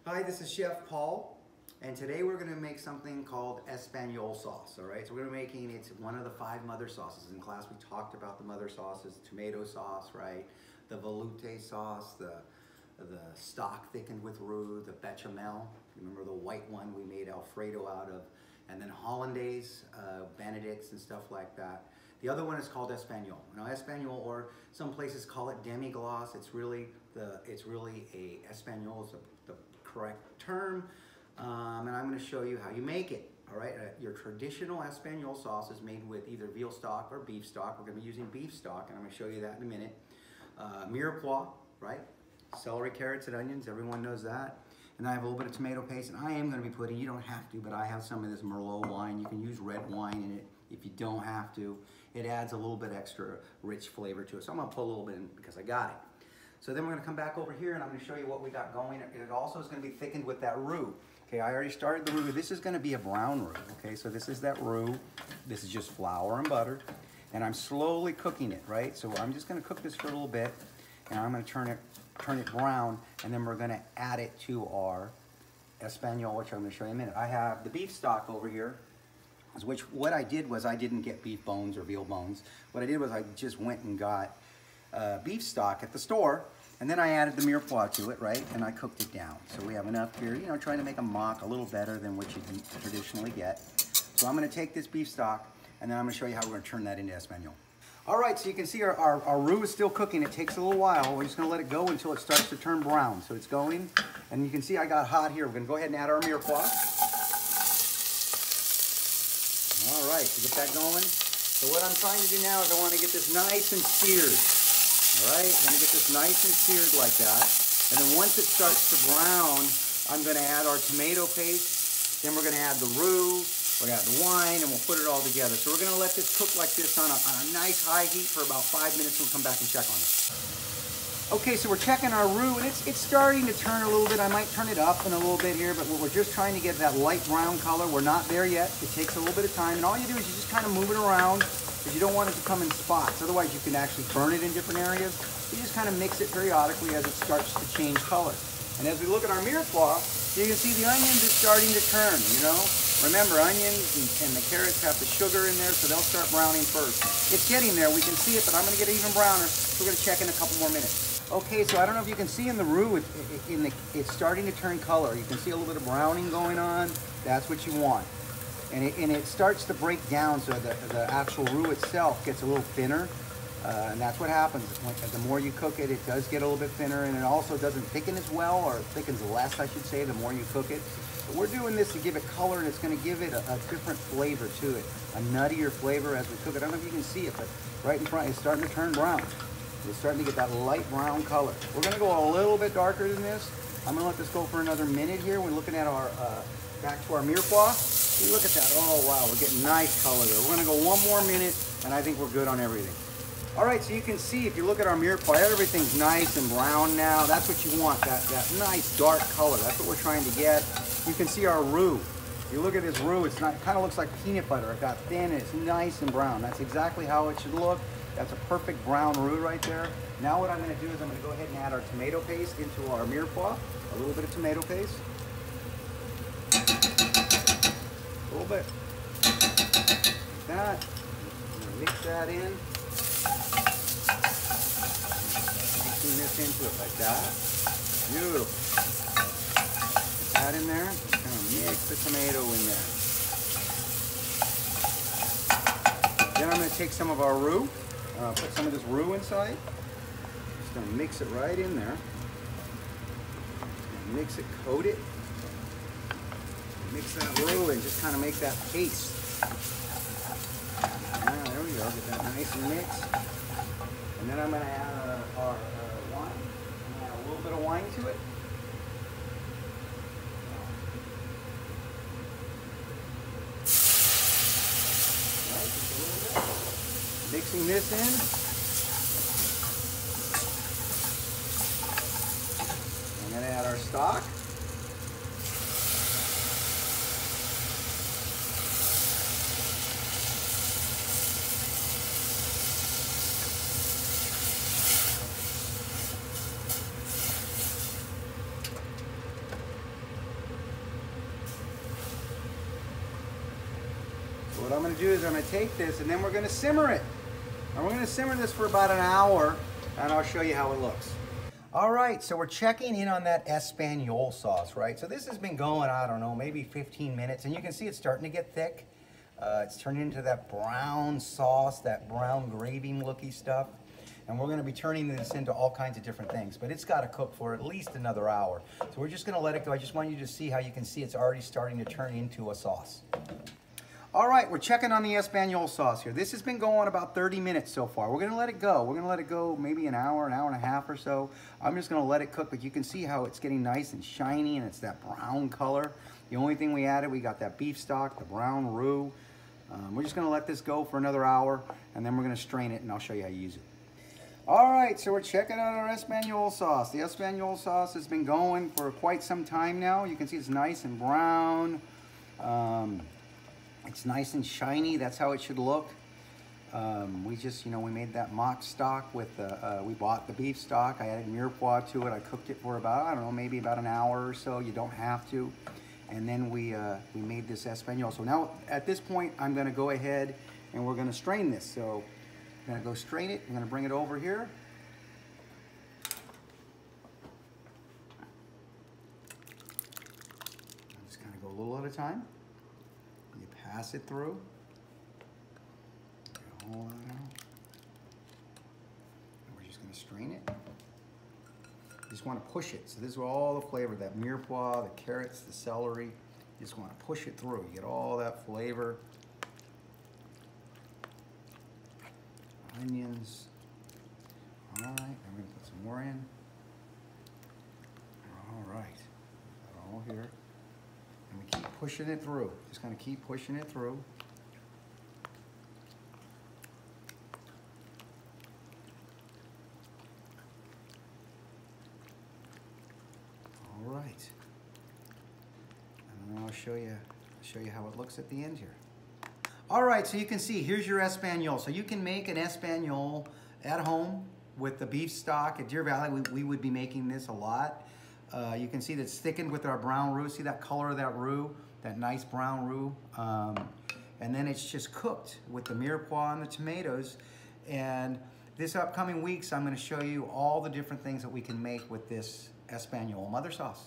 Hi, this is Chef Paul, and today we're going to make something called Espagnole sauce, all right? So we're going to be making, it's one of the 5 mother sauces. In class we talked about the mother sauces, tomato sauce, right? The velouté sauce, the stock thickened with roux, the bechamel, you remember the white one we made Alfredo out of, and then hollandaise, benedicts and stuff like that. The other one is called Espagnole. Now Espagnole, or some places call it demi-glace, it's really a Espagnole is the correct term, and I'm going to show you how you make it. All right, your traditional Espagnole sauce is made with either veal stock or beef stock. We're going to be using beef stock, and I'm going to show you that in a minute. Mirepoix, right? Celery, carrots, and onions. Everyone knows that. And I have a little bit of tomato paste, and I am going to be putting, you don't have to, but I have some of this Merlot wine. You can use red wine in it if you don't have to. It adds a little bit extra rich flavor to it. So I'm going to put a little bit in because I got it. So then we're going to come back over here and I'm going to show you what we got going. It also is going to be thickened with that roux. Okay, I already started the roux. This is going to be a brown roux. Okay, so this is that roux. This is just flour and butter. And I'm slowly cooking it, right? So I'm just going to cook this for a little bit. And I'm going to turn it brown. And then we're going to add it to our Espagnole, which I'm going to show you in a minute. I have the beef stock over here. Which what I did was I didn't get beef bones or veal bones. What I did was I just went and got beef stock at the store, and then I added the mirepoix to it, right? And I cooked it down. So we have enough here, you know, trying to make a mock a little better than what you traditionally get. So I'm going to take this beef stock, and then I'm going to show you how we're going to turn that into Espagnole. All right, so you can see our roux is still cooking. It takes a little while. We're just going to let it go until it starts to turn brown. So it's going, and you can see I got hot here. We're going to go ahead and add our mirepoix. All right, so get that going. So what I'm trying to do now is I want to get this nice and seared. All right, I'm going to get this nice and seared like that. And then once it starts to brown, I'm going to add our tomato paste. Then we're going to add the roux. We're going to add the wine, and we'll put it all together. So we're going to let this cook like this on a nice high heat for about 5 minutes, and we'll come back and check on it. Okay, so we're checking our roux, and it's starting to turn a little bit. I might turn it up in a little bit here, but we're just trying to get that light brown color. We're not there yet. It takes a little bit of time, and all you do is you just kind of move it around because you don't want it to come in spots. Otherwise, you can actually burn it in different areas. You just kind of mix it periodically as it starts to change color. And as we look at our mirepoix, you can see the onions are starting to turn, you know. Remember, onions and the carrots have the sugar in there, so they'll start browning first. It's getting there. We can see it, but I'm going to get it even browner. So we're going to check in a couple more minutes. Okay, so I don't know if you can see in the roux, it's starting to turn color. You can see a little bit of browning going on. That's what you want. And it starts to break down, so the actual roux itself gets a little thinner. And that's what happens. The more you cook it, it does get a little bit thinner, and it also doesn't thicken as well, or it thickens less, I should say, the more you cook it. But we're doing this to give it color, and it's going to give it a different flavor to it, a nuttier flavor as we cook it. I don't know if you can see it, but right in front, it's starting to turn brown. It's starting to get that light brown color. We're going to go a little bit darker than this. I'm going to let this go for another minute here. We're looking at our, back to our mirepoix. See, look at that. Oh, wow, we're getting nice color there. We're going to go one more minute, and I think we're good on everything. All right, so you can see, if you look at our mirepoix, everything's nice and brown now. That's what you want, that nice dark color. That's what we're trying to get. You can see our roux. If you look at this roux, it kind of looks like peanut butter. It got thin, and it's nice and brown. That's exactly how it should look. That's a perfect brown roux right there. Now what I'm going to do is I'm going to go ahead and add our tomato paste into our mirepoix. A little bit of tomato paste. A little bit. Like that. I'm going to mix that in. Mixing this into it like that. Beautiful. Put that in there. Just kind of mix the tomato in there. Then I'm going to take some of our roux. Put some of this roux inside. Just going to mix it right in there. Mix it, coat it. Mix that roux and just kind of make that paste. There we go. Get that nice and mixed. And then I'm going to add our wine. I'm going to add a little bit of wine to it. Right, just a little bit. Mixing this in. I'm going to add our stock. what I'm going to do is I'm going to take this and then we're going to simmer it. And we're going to simmer this for about an hour, and I'll show you how it looks. All right, so we're checking in on that Espagnole sauce, right? So this has been going, I don't know, maybe 15 minutes, and you can see it's starting to get thick. It's turning into that brown sauce, that brown gravy-looky stuff. And we're going to be turning this into all kinds of different things, but it's got to cook for at least another hour. So we're just going to let it go. I just want you to see how you can see it's already starting to turn into a sauce. All right, we're checking on the Espagnole sauce here. This has been going about 30 minutes so far. We're going to let it go. We're going to let it go maybe an hour and a half or so. I'm just going to let it cook, but you can see how it's getting nice and shiny, and it's that brown color. The only thing we added, we got that beef stock, the brown roux. We're just going to let this go for another hour, and then we're going to strain it, and I'll show you how you use it. All right, so we're checking out our Espagnole sauce. The Espagnole sauce has been going for quite some time now. You can see it's nice and brown. It's nice and shiny. That's how it should look. We just, we made that mock stock with, we bought the beef stock. I added mirepoix to it. I cooked it for about, I don't know, maybe about an hour or so. You don't have to. And then we made this Espagnole. So now at this point, I'm going to go ahead and we're going to strain this. So I'm going to go strain it. I'm going to bring it over here. I'm just kind of go a little at a time. You pass it through. All that out. And we're just going to strain it. You just want to push it. So this is all the flavor, that mirepoix, the carrots, the celery. You just want to push it through. You get all that flavor. Onions. All right, I'm going to put some more in. All right, got it all here. And we keep pushing it through. Just going to keep pushing it through. All right. And then I'll show you how it looks at the end here. All right, so you can see, here's your Espagnole. So you can make an Espagnole at home with the beef stock. At Deer Valley, we would be making this a lot. You can see that it's thickened with our brown roux. See that color of that roux, that nice brown roux. And then it's just cooked with the mirepoix and the tomatoes. And this upcoming weeks, I'm gonna show you all the different things that we can make with this Espagnole mother sauce.